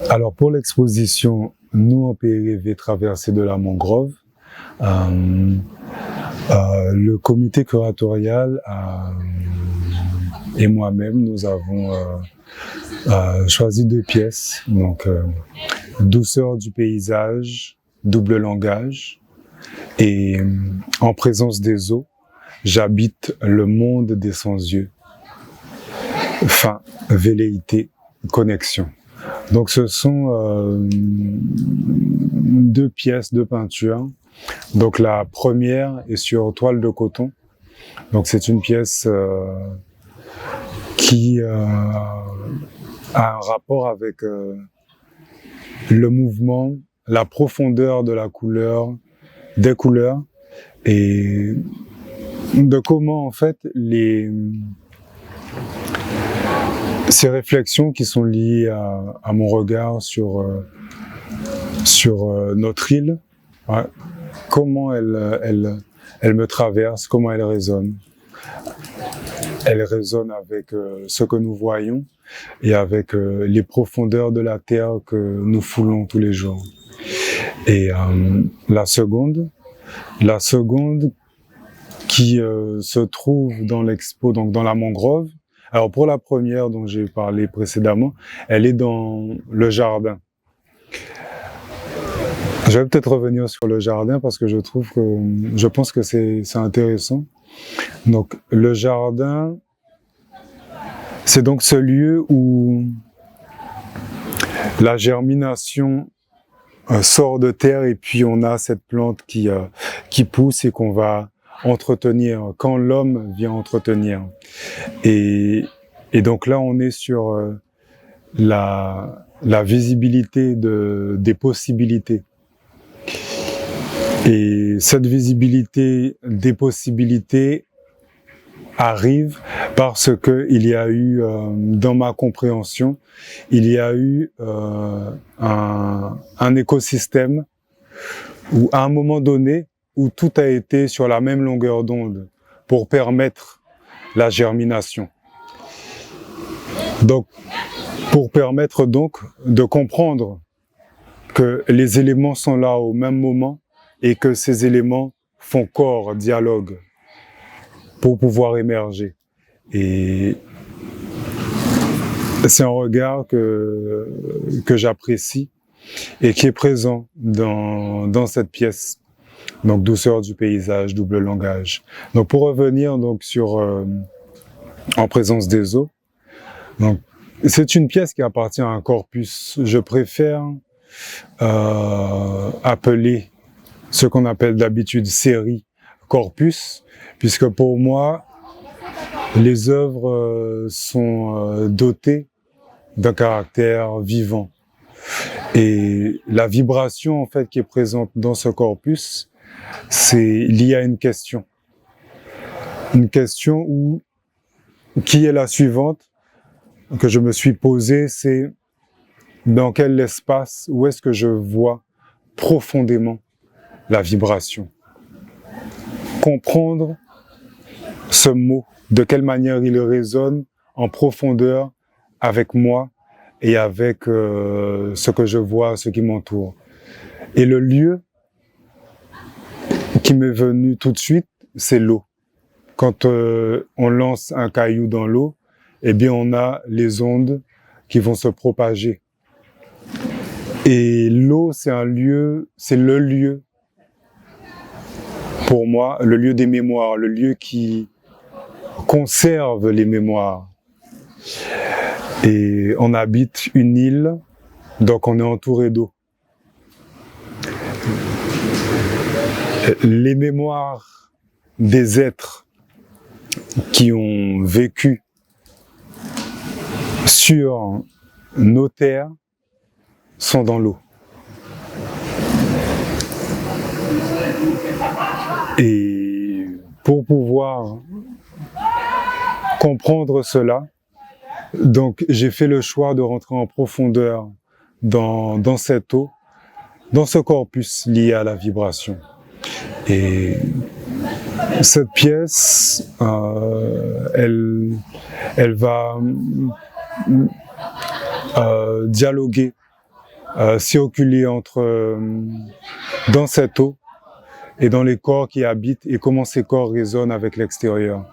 Alors pour l'exposition Nous en pays rêvé traversée de la mangrove, le comité curatorial et moi-même, nous avons choisi 2 pièces, donc Douceur du paysage, double langage, et En présence des eaux, j'habite le monde des sans-yeux. Fin, velléité, connexion. Donc ce sont 2 pièces de peinture. Donc la première est sur toile de coton. Donc c'est une pièce qui a un rapport avec le mouvement, la profondeur de la couleur, des couleurs, et de comment en fait ces réflexions qui sont liées à mon regard sur notre île, ouais, comment elle me traverse, comment elle résonne. Elle résonne avec ce que nous voyons et avec les profondeurs de la terre que nous foulons tous les jours. Et la seconde qui se trouve dans l'expo, donc dans la mangrove. Alors pour la première dont j'ai parlé précédemment, elle est dans le jardin. Je vais peut-être revenir sur le jardin parce que je pense que c'est intéressant. Donc le jardin, c'est donc ce lieu où la germination sort de terre et puis on a cette plante qui pousse et qu'on va entretenir, quand l'homme vient entretenir. Et donc là, on est sur la visibilité des possibilités. Et cette visibilité des possibilités arrive parce que il y a eu, dans ma compréhension, il y a eu un écosystème où à un moment donné, où tout a été sur la même longueur d'onde pour permettre la germination. Donc, pour permettre donc de comprendre que les éléments sont là au même moment et que ces éléments font corps, dialogue, pour pouvoir émerger. Et c'est un regard que j'apprécie et qui est présent dans cette pièce. Donc douceur du paysage, double langage. Donc pour revenir donc sur En présence des eaux, donc c'est une pièce qui appartient à un corpus. Je préfère appeler ce qu'on appelle d'habitude série corpus, puisque pour moi les œuvres sont dotées d'un caractère vivant. Et la vibration en fait qui est présente dans ce corpus, c'est lié à une question qui est la suivante que je me suis posée, c'est dans quel espace, où est-ce que je vois profondément la vibration. Comprendre ce mot, de quelle manière il résonne en profondeur avec moi et avec ce que je vois, ce qui m'entoure. Et le lieu qui m'est venu tout de suite, c'est l'eau. Quand on lance un caillou dans l'eau, eh bien on a les ondes qui vont se propager. Et l'eau, c'est le lieu, pour moi, le lieu des mémoires, le lieu qui conserve les mémoires. Et on habite une île, donc on est entouré d'eau. Les mémoires des êtres qui ont vécu sur nos terres sont dans l'eau. Et pour pouvoir comprendre cela, donc j'ai fait le choix de rentrer en profondeur dans cette eau, dans ce corpus lié à la vibration. Et cette pièce, elle va dialoguer circuler dans cette eau et dans les corps qui habitent et comment ces corps résonnent avec l'extérieur.